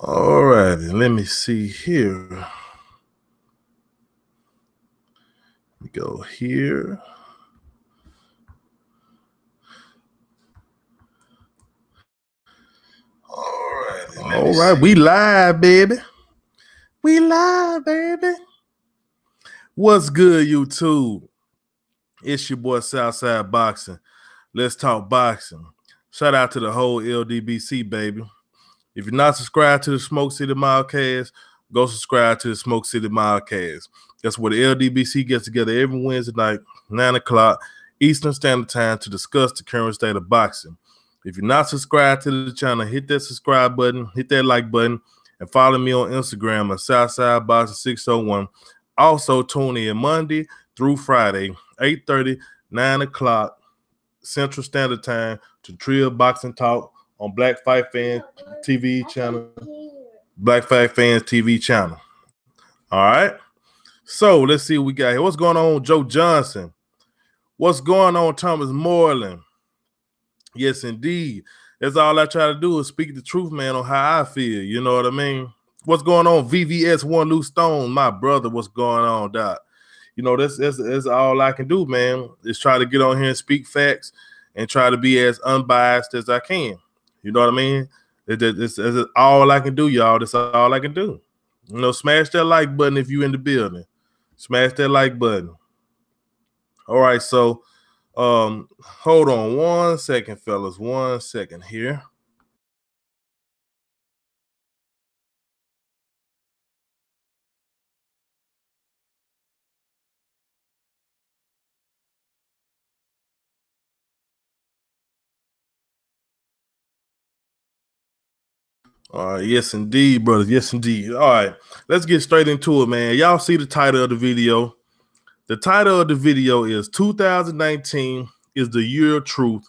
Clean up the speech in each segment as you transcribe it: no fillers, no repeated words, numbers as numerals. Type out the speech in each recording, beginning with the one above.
All righty, let me see here. Let me go here. All right, we live, baby. We live, baby. What's good, YouTube? It's your boy Southside Boxing. Let's talk boxing. Shout out to the whole LDBC, baby. If you're not subscribed to the Smoke City Mildcast, go subscribe to the Smoke City Mildcast. That's where the LDBC gets together every Wednesday night, 9 o'clock Eastern Standard Time to discuss the current state of boxing. If you're not subscribed to the channel, hit that subscribe button, hit that like button, and follow me on Instagram at Southside Boxing 601. Also, tune in Monday through Friday, 8:30, 9 o'clock Central Standard Time to Trill Boxing Talk on Black Fight Fans TV channel. Black Fight Fans TV channel. All right. So let's see what we got here. What's going on, Joe Johnson? What's going on, Thomas Moreland? Yes, indeed. That's all I try to do is speak the truth, man, on how I feel. You know what I mean? What's going on, VVS One Loose Stone? My brother, what's going on, Doc? You know, that's all I can do, man, is try to get on here and speak facts and try to be as unbiased as I can. You know what I mean? It's all I can do, y'all. That's all I can do. You know, smash that like button if you in the building. Smash that like button. All right, so hold on 1 second, fellas. 1 second here. Yes, indeed, brothers. Yes, indeed. All right, let's get straight into it, man. Y'all see the title of the video. The title of the video is 2019 is the year of truth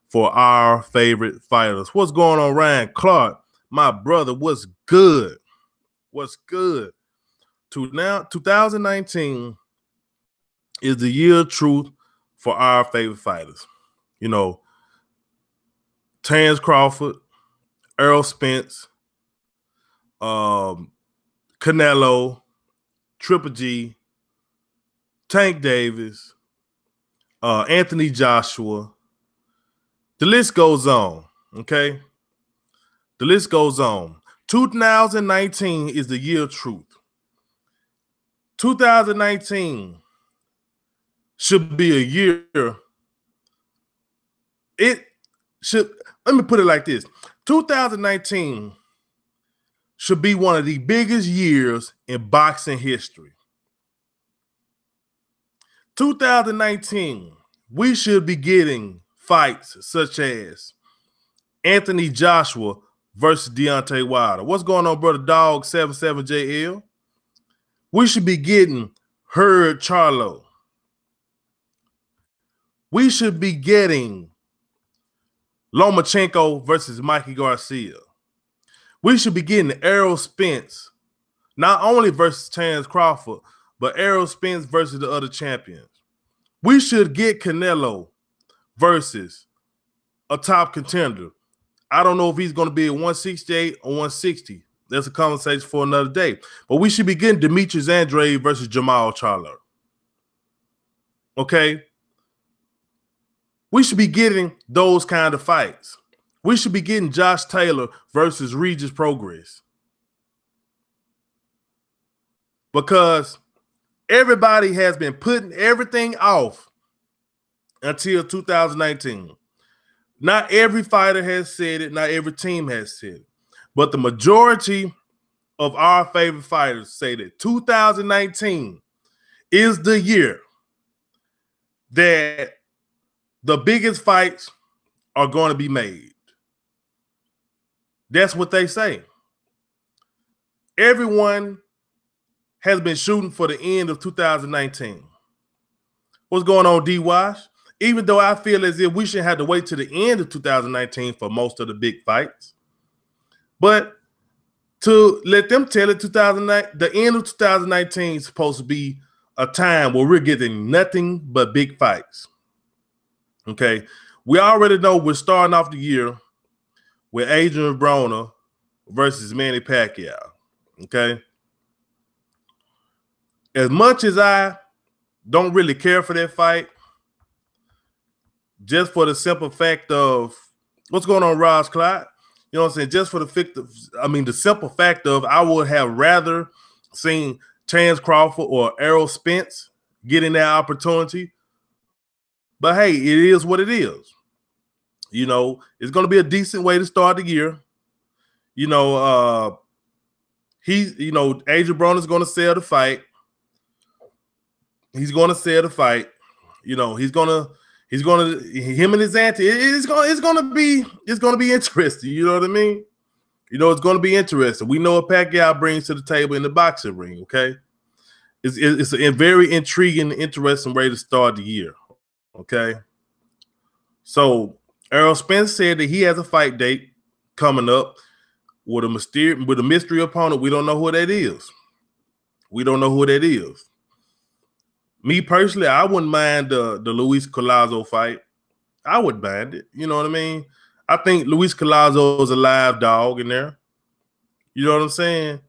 for our favorite fighters. What's going on, Ryan Clark? My brother, what's good? What's good? 2019 is the year of truth for our favorite fighters. You know, Terence Crawford, Errol Spence, Canelo, Triple G, Tank Davis, Anthony Joshua. The list goes on, okay? The list goes on. 2019 is the year of truth. 2019 should be a year. It should, let me put it like this. 2019 should be one of the biggest years in boxing history. 2019, we should be getting fights such as Anthony Joshua versus Deontay Wilder. What's going on, brother Dog 77JL? We should be getting Herb Charlo. We should be getting Lomachenko versus Mikey Garcia. We should be getting Errol Spence, not only versus Terence Crawford, but Errol Spence versus the other champions. We should get Canelo versus a top contender. I don't know if he's going to be at 168 or 160. That's a conversation for another day. But we should be getting Demetrius Andrade versus Jamal Charlo. Okay? We should be getting those kind of fights. We should be getting Josh Taylor versus Regis Progress. Because everybody has been putting everything off until 2019. Not every fighter has said it. Not every team has said it. But the majority of our favorite fighters say that 2019 is the year that the biggest fights are going to be made. That's what they say. Everyone has been shooting for the end of 2019. What's going on, D-Wash? Even though I feel as if we shouldn't have to wait to the end of 2019 for most of the big fights. But to let them tell it, the end of 2019 is supposed to be a time where we're getting nothing but big fights. Okay. We already know we're starting off the year with Adrian Broner versus Manny Pacquiao. Okay. As much as I don't really care for that fight, just for the simple fact of what's going on, Ross Clyde. You know what I'm saying? Just for the simple fact of I would have rather seen Terence Crawford or Errol Spence getting that opportunity. But hey, it is what it is. You know, it's going to be a decent way to start the year. You know, Adrian Broner is going to sell the fight. He's going to sell the fight. You know, him and his auntie. It's gonna be interesting. You know what I mean? You know, it's going to be interesting. We know what Pacquiao brings to the table in the boxing ring. Okay, it's a very intriguing, interesting way to start the year. Okay, so Errol Spence said that he has a fight date coming up with a mystery opponent. We don't know who that is. Me personally, I wouldn't mind the Luis Collazo fight. I would mind it. You know what I mean? I think Luis Collazo is a live dog in there. You know what I'm saying?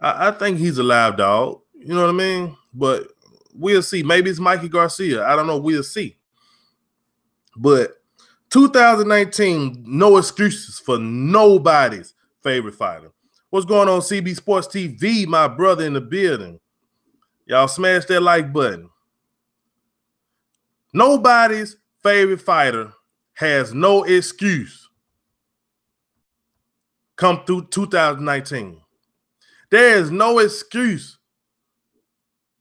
I think he's a live dog. You know what I mean? But we'll see. Maybe it's Mikey Garcia. I don't know. We'll see. But 2019, no excuses for nobody's favorite fighter. What's going on, CB Sports TV? My brother in the building. Y'all smash that like button. Nobody's favorite fighter has no excuse come through 2019. There is no excuse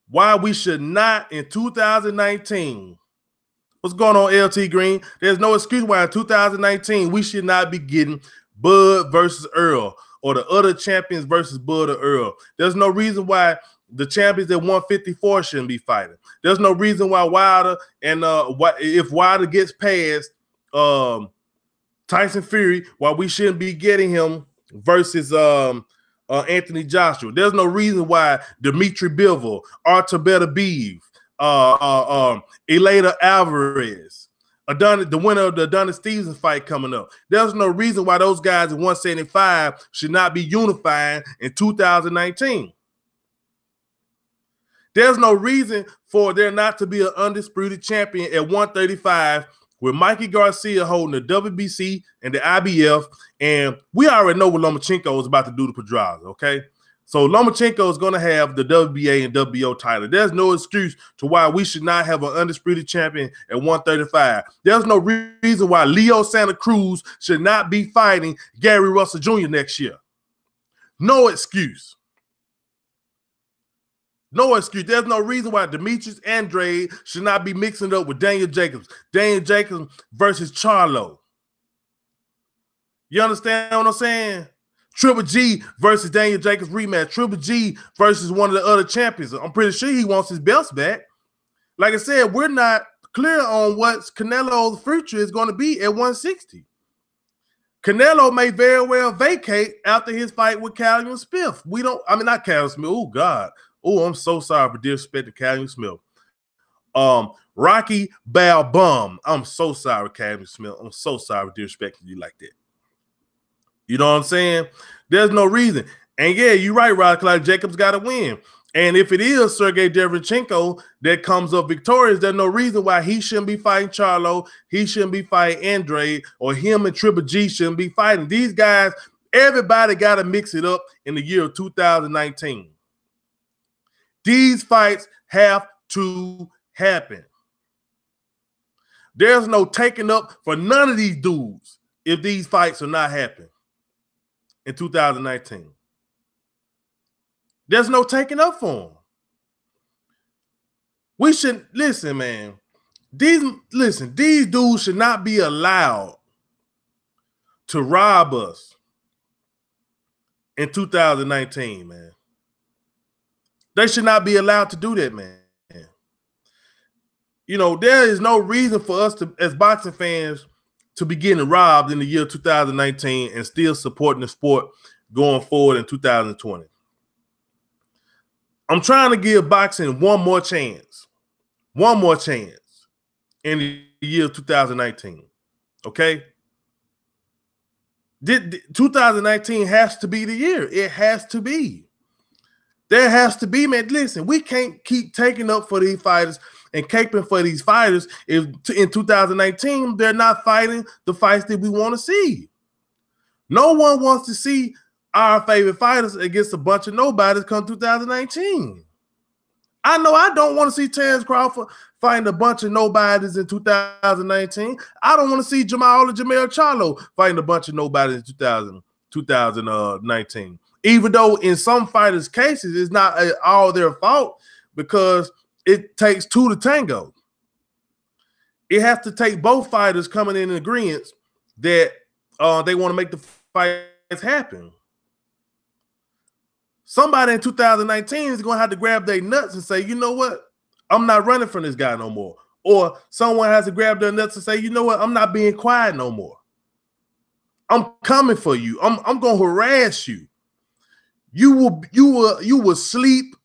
why we should not in 2019. What's going on, LT Green? There's no excuse why in 2019 we should not be getting Bud versus Earl or the other champions versus Bud or Earl. There's no reason why the champions at 154 shouldn't be fighting. There's no reason why Wilder and if Wilder gets past Tyson Fury, why we shouldn't be getting him versus Anthony Joshua. There's no reason why Dimitri Bivol, Artur Beterbiev, Eleider Alvarez, the winner of the Adonis Stevenson fight coming up. There's no reason why those guys at 175 should not be unifying in 2019. There's no reason for there not to be an undisputed champion at 135 with Mikey Garcia holding the WBC and the IBF. And we already know what Lomachenko is about to do to Pedraza, okay? So Lomachenko is going to have the WBA and WBO title. There's no excuse to why we should not have an undisputed champion at 135. There's no reason why Leo Santa Cruz should not be fighting Gary Russell Jr. next year. No excuse. No excuse. There's no reason why Demetrius Andrade should not be mixing up with Daniel Jacobs. Daniel Jacobs versus Charlo. You understand what I'm saying? Triple G versus Daniel Jacobs rematch. Triple G versus one of the other champions. I'm pretty sure he wants his belts back. Like I said, we're not clear on what Canelo's future is going to be at 160. Canelo may very well vacate after his fight with Callum Smith. Not Callum Smith. Oh, God. Oh, I'm so sorry for disrespecting Callum Smith. Rocky Balboa. I'm so sorry, Callum Smith. I'm so sorry for disrespecting you like that. You know what I'm saying? There's no reason. And yeah, you're right, Rod Clyde. Jacobs got to win. And if it is Sergey Derevchenko that comes up victorious, there's no reason why he shouldn't be fighting Charlo. He shouldn't be fighting Andrade, or him and Triple G shouldn't be fighting. These guys, everybody got to mix it up in the year of 2019. These fights have to happen. There's no taking up for none of these dudes if these fights are not happening in 2019. There's no taking up for them. We should listen, man. These dudes should not be allowed to rob us in 2019, man. They should not be allowed to do that, man. You know, there is no reason for us to, as boxing fans, to be getting robbed in the year 2019 and still supporting the sport going forward in 2020. I'm trying to give boxing one more chance in the year 2019. Okay? 2019 has to be the year. It has to be. There has to be, man. Listen, we can't keep taking up for these fighters and caping for these fighters if in 2019 they're not fighting the fights that we want to see. No one wants to see our favorite fighters against a bunch of nobodies come 2019. I know I don't want to see Terence Crawford fighting a bunch of nobodies in 2019. I don't want to see Jamal or Jermell Charlo fighting a bunch of nobodies in 2019. Even though in some fighters' cases, it's not all their fault because it takes two to tango. It has to take both fighters coming in agreement that they want to make the fights happen. Somebody in 2019 is going to have to grab their nuts and say, you know what? I'm not running from this guy no more. Or someone has to grab their nuts and say, you know what? I'm not being quiet no more. I'm coming for you. I'm going to harass you. You will sleep,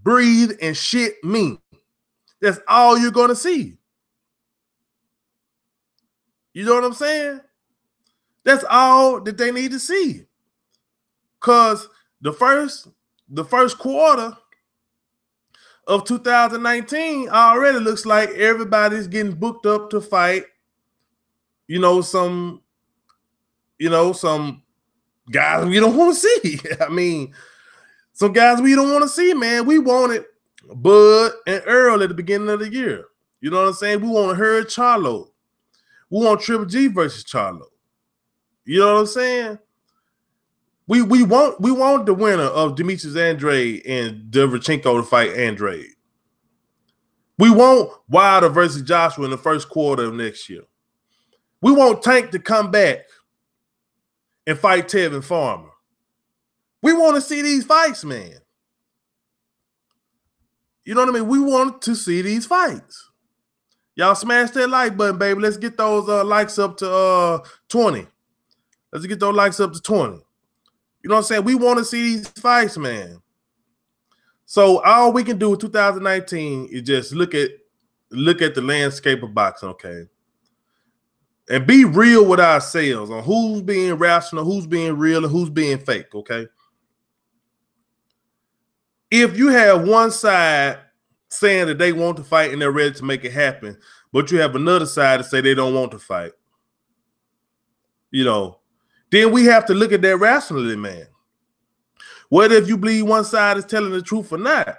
breathe, and shit me. That's all you're going to see. You know what I'm saying? That's all that they need to see. Because the first quarter of 2019 already looks like everybody's getting booked up to fight, some guys we don't want to see. I mean, some guys we don't want to see, man. We wanted Bud and Earl at the beginning of the year. You know what I'm saying? We want Hurd Charlo. We want Triple G versus Charlo. You know what I'm saying? We want the winner of Demetrius Andrade and Derevchenko to fight Andrade. We want Wilder versus Joshua in the first quarter of next year. We want Tank to come back and fight Tevin Farmer. We want to see these fights, man. You know what I mean? We want to see these fights. Y'all smash that like button, baby. Let's get those likes up to 20. Let's get those likes up to 20. You know what I'm saying? We want to see these fights, man. So all we can do in 2019 is just look at the landscape of boxing, okay? And be real with ourselves on who's being rational, who's being real, and who's being fake, okay? If you have one side saying that they want to fight and they're ready to make it happen, but you have another side to say they don't want to fight, then we have to look at that rationally, man. Whether if you believe one side is telling the truth or not,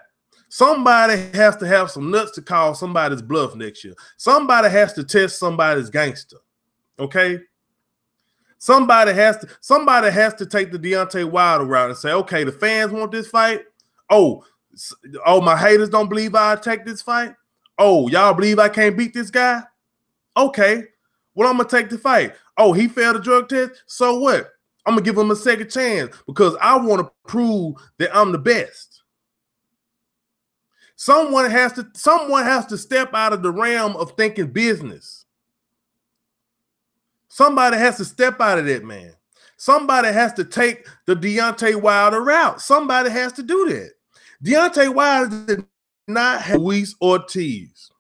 somebody has to have some nuts to call somebody's bluff next year. Somebody has to test somebody's gangster, okay? Somebody has to take the Deontay Wilder route and say, okay, the fans want this fight. Oh, my haters don't believe I'll take this fight. Oh, y'all believe I can't beat this guy? Okay, well, I'm going to take the fight. Oh, he failed the drug test? So what? I'm going to give him a second chance because I want to prove that I'm the best. Someone has to step out of the realm of thinking business. Somebody has to step out of that, man. Somebody has to take the Deontay Wilder route. Somebody has to do that. Deontay Wilder did not have Luis Ortiz.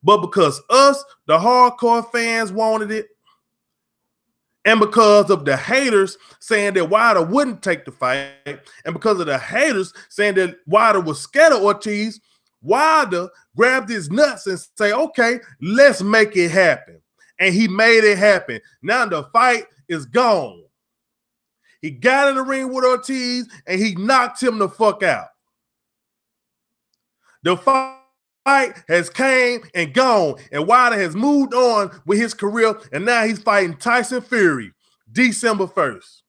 But because us, the hardcore fans, wanted it, and because of the haters saying that Wilder wouldn't take the fight, and because of the haters saying that Wilder was scared of Ortiz, Wilder grabbed his nuts and say, okay, let's make it happen. And he made it happen. Now the fight is gone. He got in the ring with Ortiz and he knocked him the fuck out. The fight has came and gone, and Wilder has moved on with his career, and now he's fighting Tyson Fury December 1st.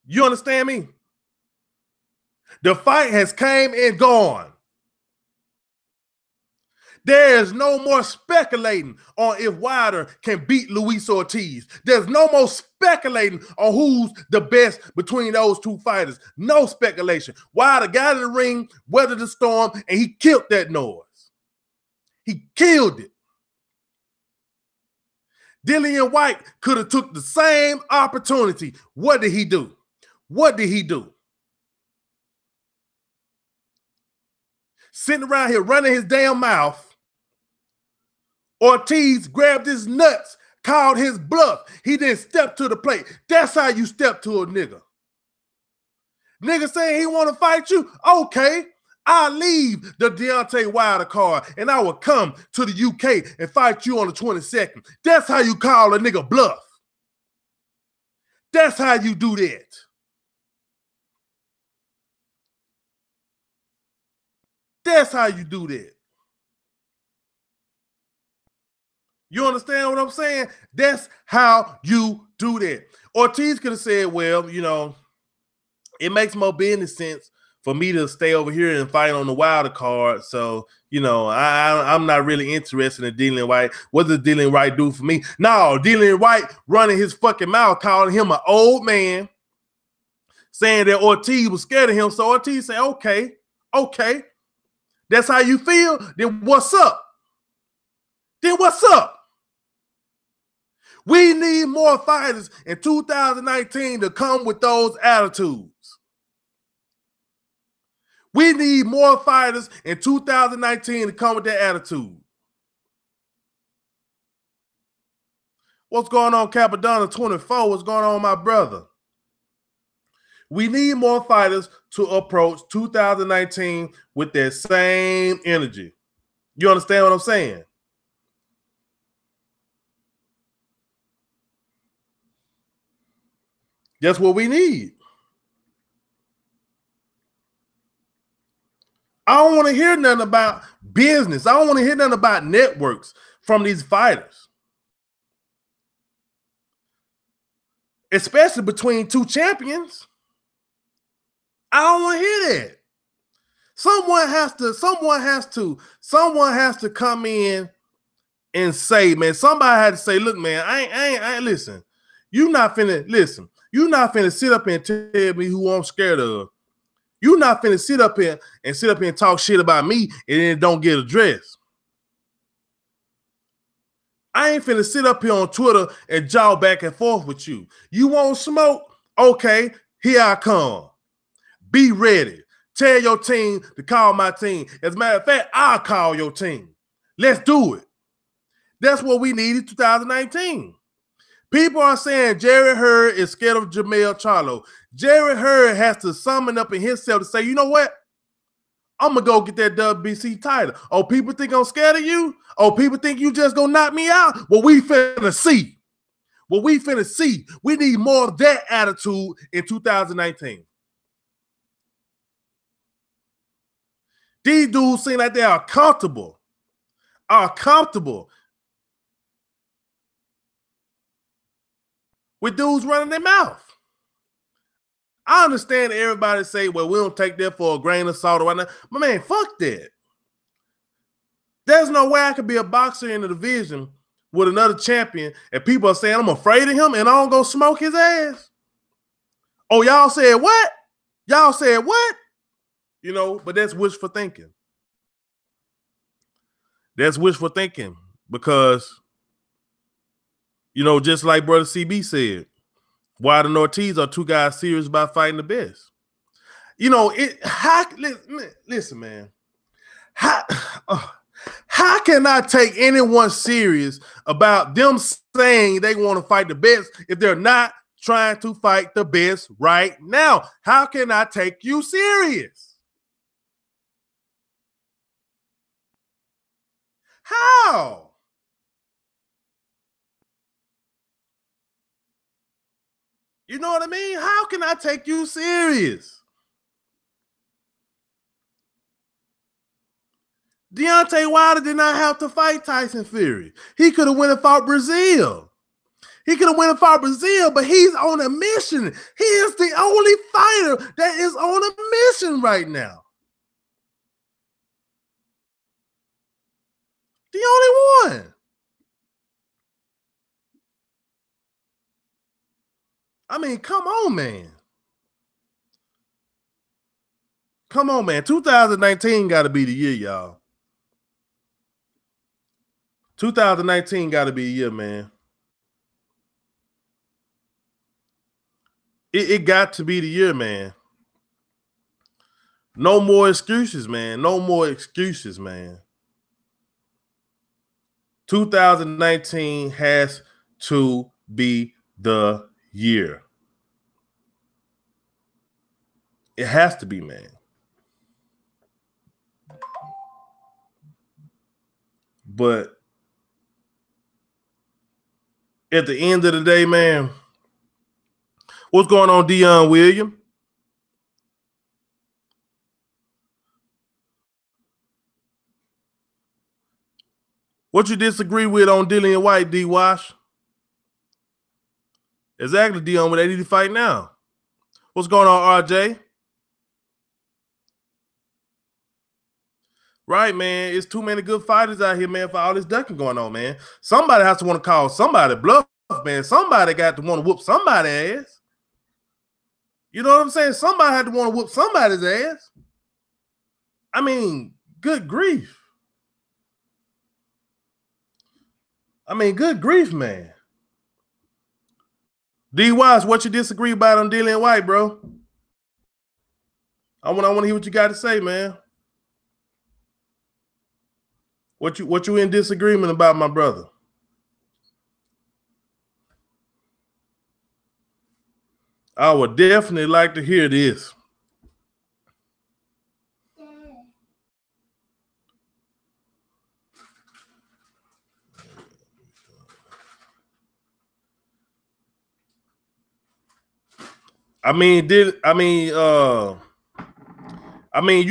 You understand me? The fight has came and gone. There is no more speculating on if Wilder can beat Luis Ortiz. There's no more speculating on who's the best between those two fighters. No speculation. Wilder got in the ring, weathered the storm, and he killed that noise. He killed it. Dillian White could have took the same opportunity. What did he do? What did he do? Sitting around here running his damn mouth, Ortiz grabbed his nuts, called his bluff. He then stepped to the plate. That's how you step to a nigga. Nigga saying he want to fight you? Okay. I'll leave the Deontay Wilder card and I will come to the UK and fight you on the 22nd. That's how you call a nigga bluff. That's how you do that. That's how you do that. You understand what I'm saying? That's how you do that. Ortiz could have said, well, you know, it makes more business sense for me to stay over here and fight on the Wilder card. So, you know, I'm not really interested in Dillian Whyte. What does Dillian Whyte do for me? No, Dillian Whyte running his fucking mouth, calling him an old man, saying that Ortiz was scared of him. So Ortiz said, okay, that's how you feel? Then what's up? We need more fighters in 2019 to come with those attitudes. We need more fighters in 2019 to come with that attitude. What's going on, Capadonna 24? What's going on, my brother? We need more fighters to approach 2019 with that same energy. You understand what I'm saying? That's what we need. I don't want to hear nothing about business. I don't want to hear nothing about networks from these fighters. Especially between two champions. I don't want to hear that. Someone has to come in and say, man, somebody had to say, look, man, I ain't listen. You're not finna sit up and tell me who I'm scared of. You're not finna sit up here and talk shit about me and then don't get addressed. I ain't finna sit up here on Twitter and jaw back and forth with you. You want smoke? Okay, here I come. Be ready. Tell your team to call my team. As a matter of fact, I'll call your team. Let's do it. That's what we need in 2019. People are saying Jarrett Hurd is scared of Jermell Charlo. Jarrett Hurd has to summon up in himself to say, you know what? I'm going to go get that WBC title. Oh, people think I'm scared of you? Oh, people think you just going to knock me out? Well, we finna see. We need more of that attitude in 2019. These dudes seem like they are comfortable. With dudes running their mouth. I understand everybody say, well, we don't take that for a grain of salt or whatnot. But man, fuck that. There's no way I could be a boxer in the division with another champion and people are saying I'm afraid of him and I don't go smoke his ass. Oh, y'all said what? You know, but that's wishful thinking. Because, you know, just like Brother CB said, Wilder and Ortiz are two guys serious about fighting the best. You know, listen, man. How can I take anyone serious about them saying they want to fight the best if they're not trying to fight the best right now? How can I take you serious? How? You know what I mean? How can I take you serious? Deontay Wilder did not have to fight Tyson Fury. He could have went and fought Brazil. But he's on a mission. He is the only fighter that is on a mission right now. The only one. I mean, come on, man. 2019 got to be the year, y'all. 2019 got to be a year, man. It got to be the year, man. No more excuses, man. 2019 2019 has to be the year. It has to be, man. But at the end of the day, man, what's going on, Dion Williams? What you disagree with on Dillian White, D-Wash? Exactly, Dion, what they need to fight now. What's going on, RJ? Right, man. It's too many good fighters out here, man, for all this ducking going on, man. Somebody has to want to call somebody bluff, man. Somebody got to want to whoop somebody's ass. You know what I'm saying? Somebody had to want to whoop somebody's ass. I mean, good grief. Good grief, man. D-Wise, what you disagree about on Dillian White, bro? I want to hear what you got to say, man. What you in disagreement about, my brother? I would definitely like to hear this. You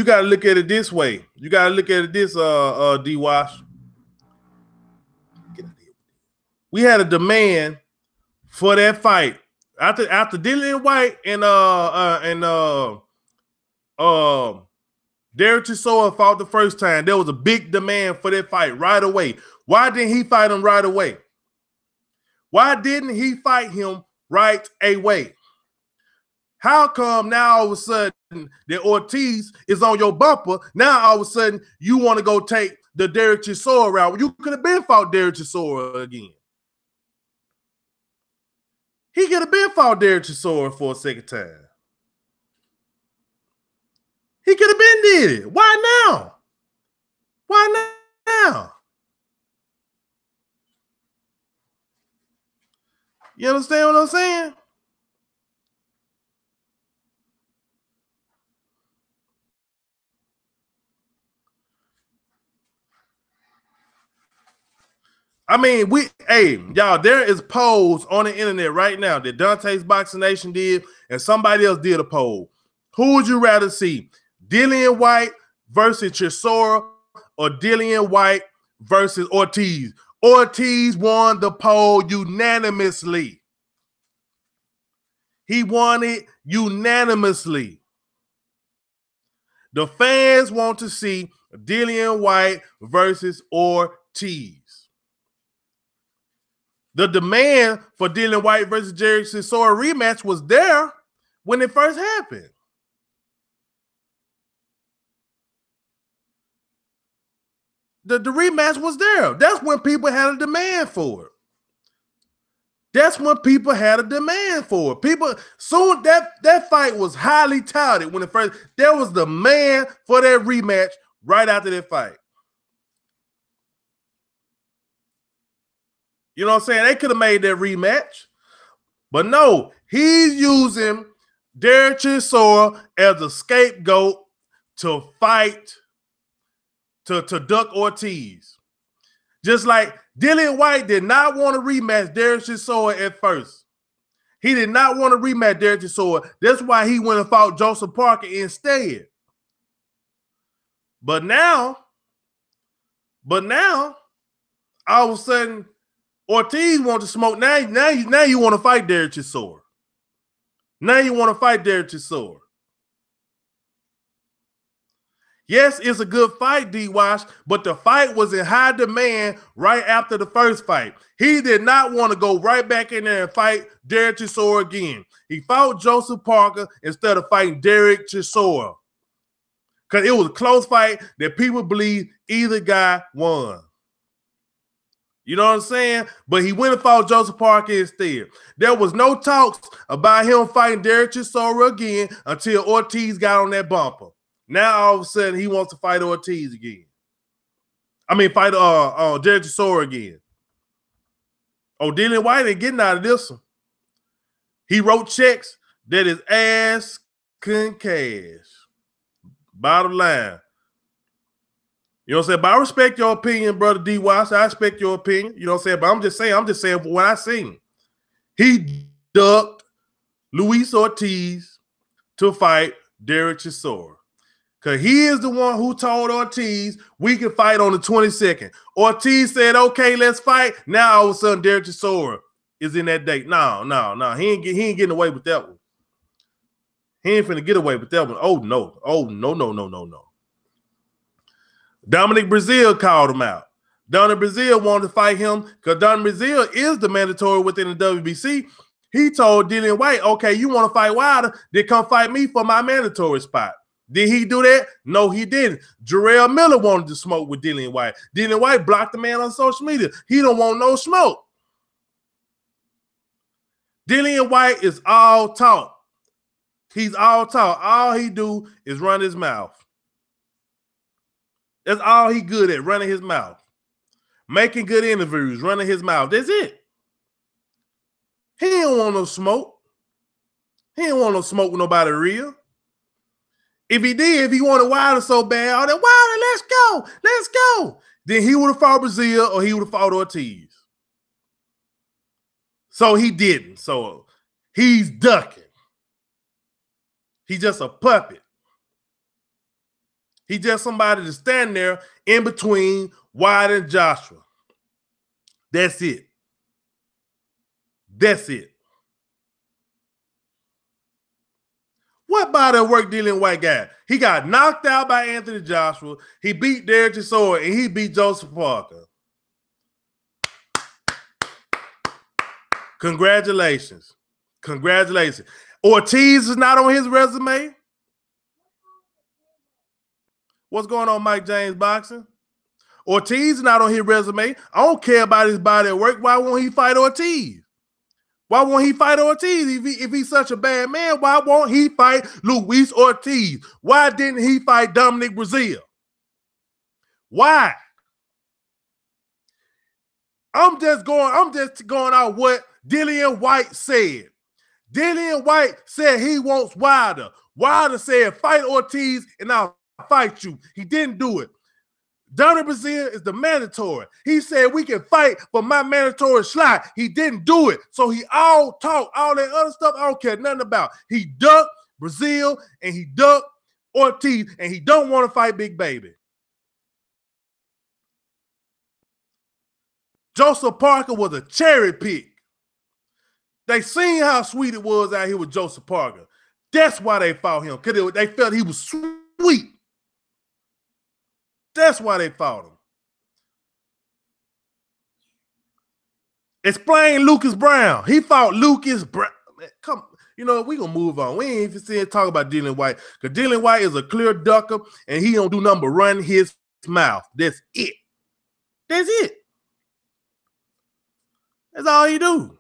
got to look at it this way. You got to look at it this, D-Wash. We had a demand for that fight after Dillian White and Derek Chisora fought the first time. There was a big demand for that fight right away. Why didn't he fight him right away? Why didn't he fight him right away? How come now all of a sudden that Ortiz is on your bumper? Now all of a sudden you want to go take the Derek Chisora route? You could have been fought Derek Chisora again. He could have been fought Derek Chisora for a second time. He could have been did it. Why now? Why now? You understand what I'm saying? Y'all, there is polls on the internet right now that Dante's Boxing Nation did, and somebody else did a poll. Who would you rather see? Dillian White versus Chisora or Dillian White versus Ortiz? Ortiz won the poll unanimously. He won it unanimously. The fans want to see Dillian White versus Ortiz. The demand for Dillian White versus Derek Chisora rematch was there when it first happened. The rematch was there. That's when people had a demand for it. Soon that fight was highly touted when it first. There was demand for that rematch right after that fight. You know what I'm saying? They could have made that rematch. But no, he's using Derek Chisora as a scapegoat to fight, to duck Ortiz. Just like Dillian White did not want to rematch Derek Chisora at first. He did not want to rematch Derek Chisora. That's why he went and fought Joseph Parker instead. But now, all of a sudden, Ortiz wants to smoke. Now you want to fight Derek Chisora. Yes, it's a good fight, D-Wash, but the fight was in high demand right after the first fight. He did not want to go right back in there and fight Derek Chisora again. He fought Joseph Parker instead of fighting Derek Chisora because it was a close fight that people believe either guy won. You know what I'm saying? But he went and fought Joseph Parker instead. There was no talks about him fighting Derek Chisora again until Ortiz got on that bumper. Now, all of a sudden, he wants to fight Ortiz again. fight Derek Chisora again. Oh, Dillian White ain't getting out of this one. He wrote checks that his ass couldn't cash. Bottom line. You know what I'm saying? But I respect your opinion, brother D. Watts. I respect your opinion. You know what I'm saying? But I'm just saying for what I seen. He ducked Luis Ortiz to fight Derek Chisora. Because he is the one who told Ortiz we can fight on the 22nd. Ortiz said, okay, let's fight. Now all of a sudden Derek Chisora is in that date. No. He ain't getting away with that one. He ain't finna get away with that one. Oh, no. Dominic Brazil called him out. Dominic Brazil wanted to fight him because Dominic Brazil is the mandatory within the WBC. He told Dillian White, okay, you want to fight Wilder, then come fight me for my mandatory spot. Did he do that? No, he didn't. Jarrell Miller wanted to smoke with Dillian White. Dillian White blocked the man on social media. He don't want no smoke. Dillian White is all talk. He's all talk. All he do is run his mouth. That's all he good at, running his mouth. Making good interviews, running his mouth. That's it. He don't want no smoke. He don't want no smoke with nobody real. If he wanted Wilder so bad, all that, Wilder, let's go. Then he would have fought Brazil or he would have fought Ortiz. So he didn't. So he's ducking. He's just a puppet. He's just somebody to stand there in between Wilder and Joshua. That's it. That's it. What body of work Dillian White got? He got knocked out by Anthony Joshua. He beat Derek Chisora, and he beat Joseph Parker. Congratulations. Congratulations. Ortiz is not on his resume. What's going on, Mike James Boxing? Ortiz is not on his resume. I don't care about his body of work. Why won't he fight Ortiz? Why won't he fight Ortiz? If he's such a bad man, why won't he fight Luis Ortiz? Why didn't he fight Dominic Brazil? Why? I'm just going out what Dillian White said. Dillian White said he wants Wilder. Wilder said, fight Ortiz and I'll fight you. He didn't do it. Dominic Brazil is the mandatory. He said we can fight for my mandatory slot. He didn't do it. So he all talk, all that other stuff I don't care nothing about. He ducked Brazil and he ducked Ortiz and he don't want to fight Big Baby. Joseph Parker was a cherry pick. They seen how sweet it was out here with Joseph Parker. That's why they fought him, because they felt he was sweet. That's why they fought him. Explain Lucas Brown. He fought Lucas Brown. Come, we're going to move on. We ain't even seen talk about Dillian White, because Dillian White is a clear ducker, and he don't do nothing but run his mouth. That's it. That's it. That's all he do.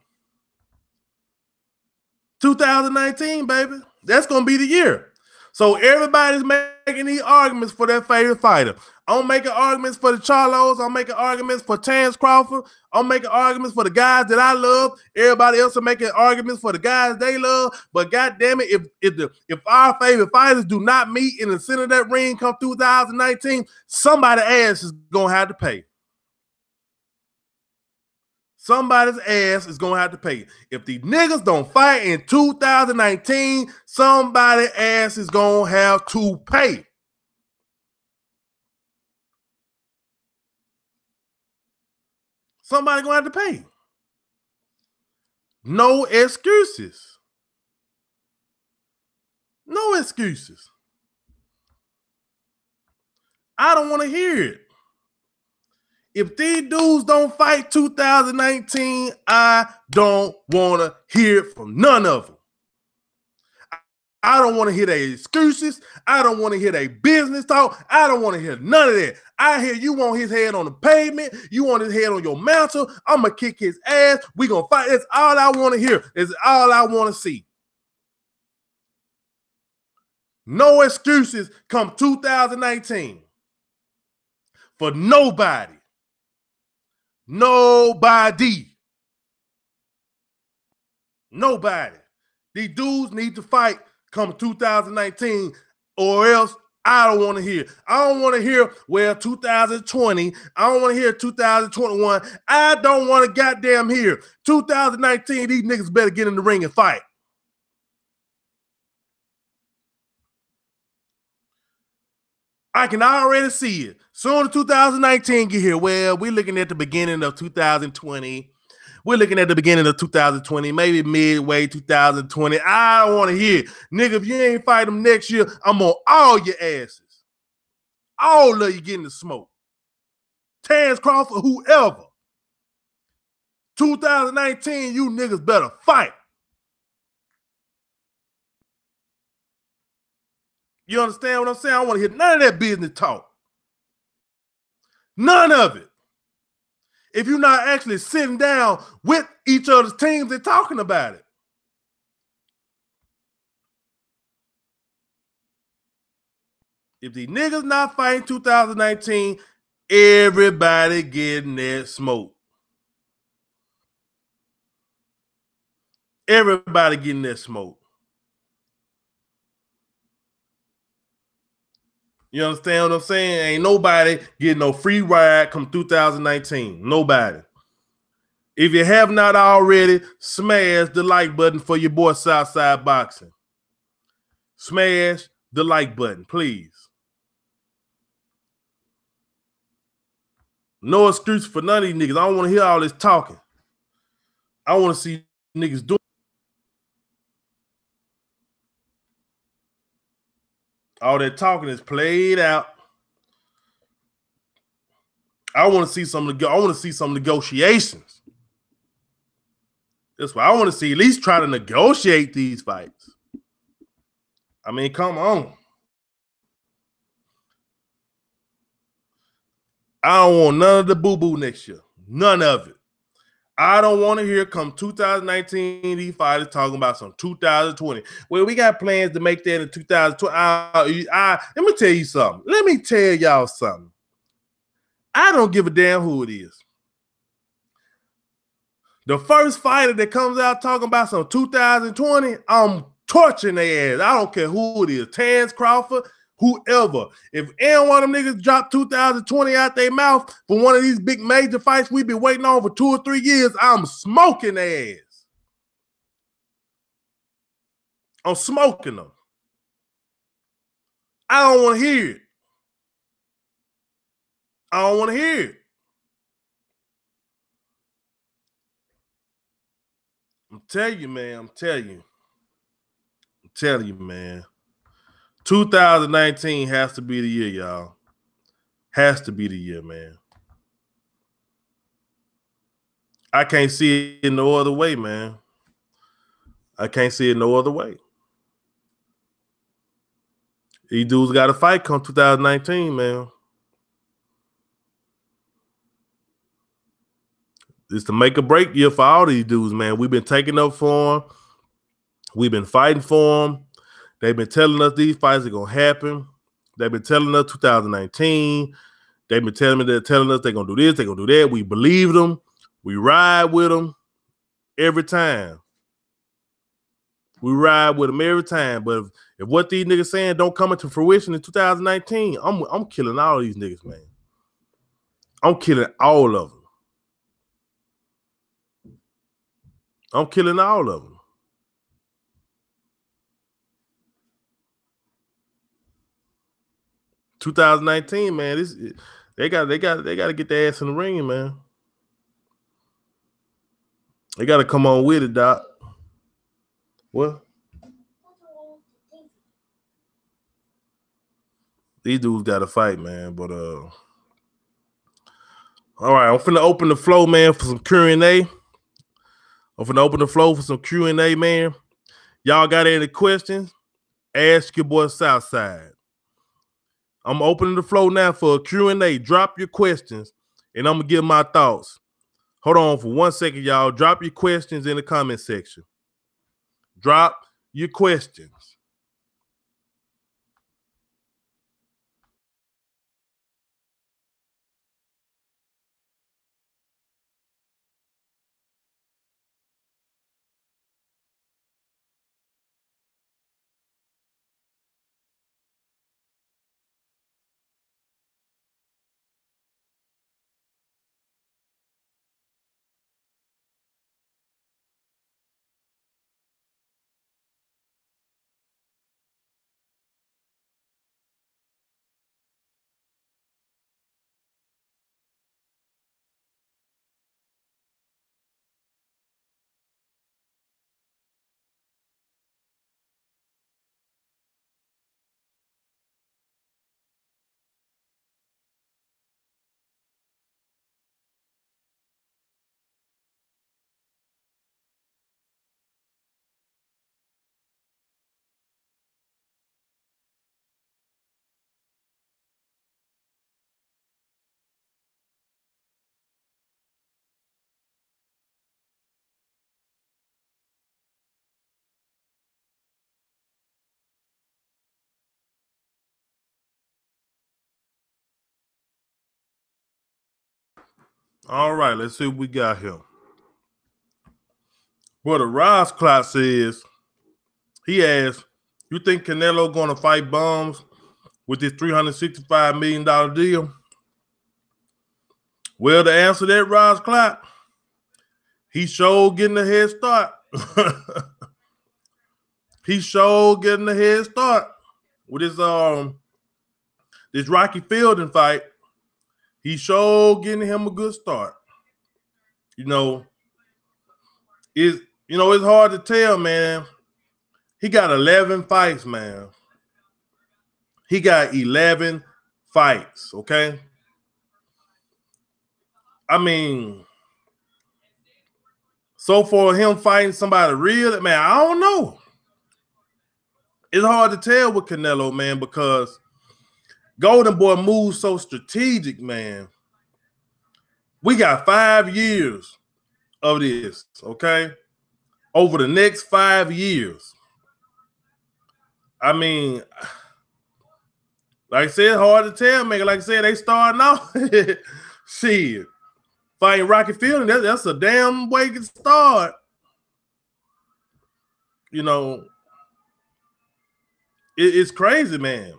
2019, baby. That's going to be the year. So everybody's making these arguments for their favorite fighter. I'm making arguments for the Charlos. I'm making arguments for Terence Crawford. I'm making arguments for the guys that I love. Everybody else are making arguments for the guys they love. But goddamn it, if our favorite fighters do not meet in the center of that ring come 2019, somebody's ass is gonna have to pay. Somebody's ass is going to have to pay. If these niggas don't fight in 2019, somebody's ass is going to have to pay. Somebody's going to have to pay. No excuses. No excuses. I don't want to hear it. If these dudes don't fight 2019, I don't want to hear it from none of them. I don't want to hear their excuses. I don't want to hear their business talk. I don't want to hear none of that. I hear you want his head on the pavement. You want his head on your mantle. I'm going to kick his ass. We're going to fight. That's all I want to hear. That's all I want to see. No excuses come 2019. for nobody. Nobody. These dudes need to fight come 2019 or else I don't want to hear. I don't want to hear, well, 2020. I don't want to hear 2021. I don't want to goddamn hear. 2019, these niggas better get in the ring and fight. I can already see it. Soon as 2019 get here, well, we're looking at the beginning of 2020. We're looking at the beginning of 2020, maybe midway 2020. I don't want to hear it. Nigga, if you ain't fight them next year, I'm on all your asses. All of you getting the smoke. Terrence Crawford, whoever. 2019, you niggas better fight. You understand what I'm saying? I don't want to hear none of that business talk. None of it. If you're not actually sitting down with each other's teams and talking about it. If these niggas not fighting 2019, everybody getting that smoke. Everybody getting that smoke. You understand what I'm saying? Ain't nobody getting no free ride come 2019. Nobody. If you have not already, smash the like button for your boy Southside Boxing. Smash the like button, please. No excuse for none of these niggas. I don't want to hear all this talking. I want to see niggas doing. All that talking is played out. I want to see some negotiations. That's why I want to see at least try to negotiate these fights. I mean, come on. I don't want none of the boo-boo next year. None of it. I don't want to hear come 2019 these fighters talking about some 2020. Well, we got plans to make that in 2020. Let me tell you something. Let me tell y'all something. I don't give a damn who it is. The first fighter that comes out talking about some 2020, I'm torching their ass. I don't care who it is. Terrence Crawford, whoever. If any one of them niggas drop 2020 out their mouth for one of these big major fights we've been waiting on for 2 or 3 years, I'm smoking their ass. I'm smoking them. I don't want to hear it. I don't want to hear it. I'm telling you, man. 2019 has to be the year, y'all. Has to be the year, man. I can't see it no other way, man. I can't see it no other way. These dudes got to fight come 2019, man. It's to make a break year for all these dudes, man. We've been taking up for them. We've been fighting for them. They've been telling us these fights are going to happen. They've been telling us 2019. They've been telling us they're going to do this, they're going to do that. We believe them. We ride with them every time. We ride with them every time. But if what these niggas saying don't come into fruition in 2019, I'm killing all these niggas, man. I'm killing all of them. I'm killing all of them. "2019, man, they got to get their ass in the ring, man. They got to come on with it, Doc. What? These dudes got to fight, man. But all right, I'm finna open the flow, man, for some Q&A. I'm finna open the flow for some Q&A, man. Y'all got any questions? Ask your boy Southside. I'm opening the flow now for a Q&A. Drop your questions, and I'm gonna give my thoughts. Hold on for 1 second, y'all. Drop your questions in the comment section. Drop your questions. All right, let's see what we got here. Brother Ross Clot says, he asked, you think Canelo going to fight bums with this $365 million deal? Well, to answer that, Ross Clot, he sure getting a head start. He sure getting a head start with his this Rocky Fielding fight. He sure getting him a good start. It's hard to tell, man. He got 11 fights, man. He got 11 fights, okay? I mean, so for him fighting somebody real, man, I don't know. It's hard to tell with Canelo, man, because Golden Boy moves so strategic, man. We got 5 years of this, okay? Over the next 5 years. I mean, like I said, hard to tell, man. Like I said, they starting off. Shit. Fighting Rocky Fielding, that's a damn way to start. It's crazy, man.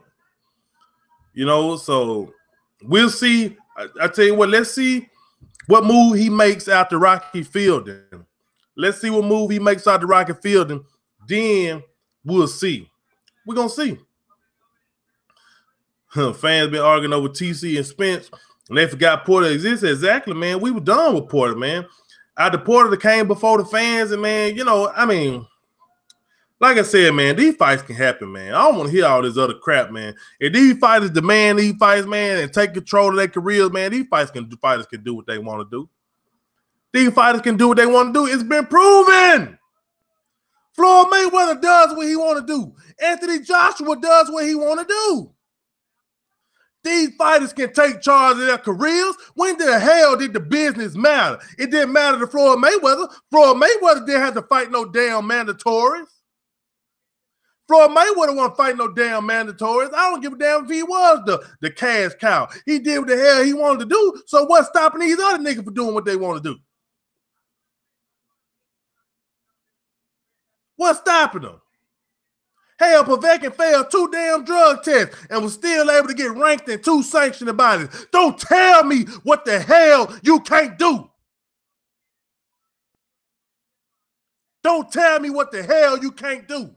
So we'll see. I tell you what, let's see what move he makes after Rocky Fielding. Let's see what move he makes after Rocky Fielding. Then we'll see. We're going to see. Fans been arguing over TC and Spence, and they forgot Porter exists. Exactly, man. We were done with Porter, man. After Porter that came before the fans, and, man, like I said, man, these fights can happen, man. I don't want to hear all this other crap, man. If these fighters demand these fights, man, and take control of their careers, man, these fighters can do what they want to do. These fighters can do what they want to do. It's been proven. Floyd Mayweather does what he want to do. Anthony Joshua does what he want to do. These fighters can take charge of their careers. When the hell did the business matter? It didn't matter to Floyd Mayweather. Floyd Mayweather didn't have to fight no damn mandatories. Floyd Mayweather wasn't fighting no damn mandatories. I don't give a damn if he was the cash cow. He did what the hell he wanted to do. So what's stopping these other niggas from doing what they want to do? What's stopping them? Hell, Povetkin failed 2 damn drug tests and was still able to get ranked in 2 sanctioned bodies. Don't tell me what the hell you can't do. Don't tell me what the hell you can't do.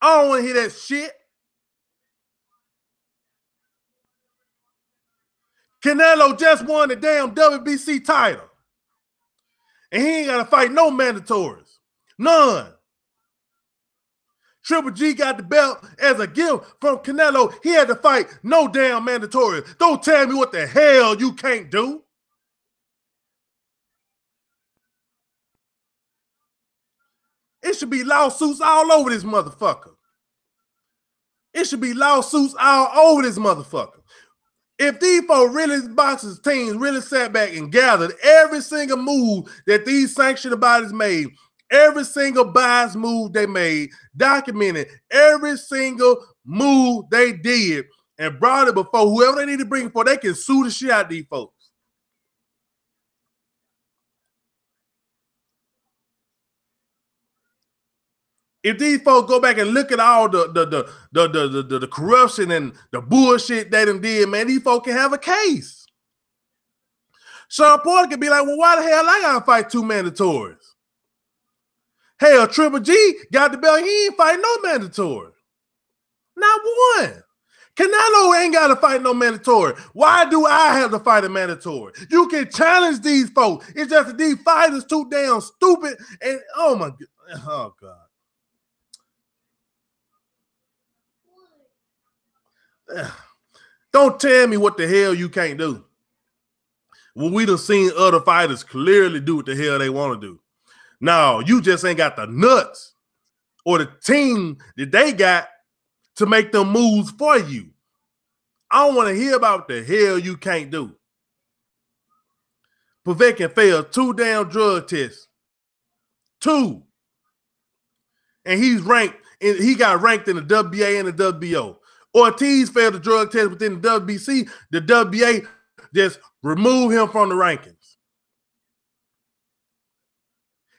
I don't want to hear that shit. Canelo just won the damn WBC title. And he ain't got to fight no mandatories. None. Triple G got the belt as a gift from Canelo. He had to fight no damn mandatories. Don't tell me what the hell you can't do. It should be lawsuits all over this motherfucker. It should be lawsuits all over this motherfucker. If these four really boxers teams really sat back and gathered every single move that these sanctioned bodies made, every single bias move they made, documented every single move they did, and brought it before whoever they need to bring before, they can sue the shit out of these folks. If these folks go back and look at all the corruption and the bullshit they done did, man, these folks can have a case. Sean Porter can be like, well, why the hell I gotta fight 2 mandatories? Hell, Triple G got the belt. He ain't fighting no mandatory. Not one. Canelo ain't got to fight no mandatory. Why do I have to fight a mandatory? You can challenge these folks. It's just that these fighters too damn stupid. And oh my God. Oh God. Don't tell me what the hell you can't do. When we done seen other fighters clearly do what the hell they want to do. No, you just ain't got the nuts or the team that they got to make them moves for you. I don't want to hear about what the hell you can't do. Povetkin failed 2 damn drug tests. 2. And he's ranked, and he got ranked in the WBA and the WBO. Ortiz failed the drug test within the WBC. The WBA just removed him from the rankings.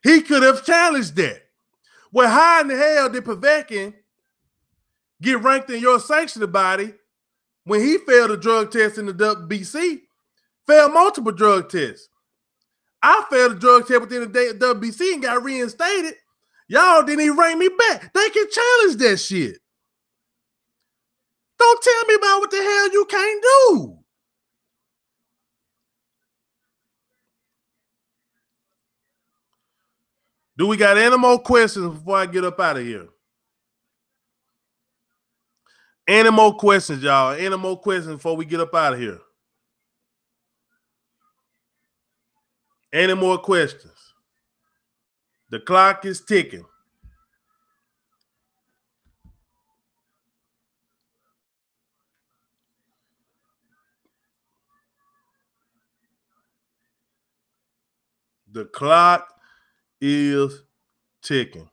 He could have challenged that. Well, how in the hell did Povetkin get ranked in your sanctioned body when he failed a drug test in the WBC? Failed multiple drug tests. I failed a drug test within the WBC and got reinstated. Y'all didn't even rank me back. They can challenge that shit. Don't tell me about what the hell you can't do. Do we got any more questions before I get up out of here? Any more questions, y'all? Any more questions before we get up out of here? Any more questions? The clock is ticking. The clock is ticking.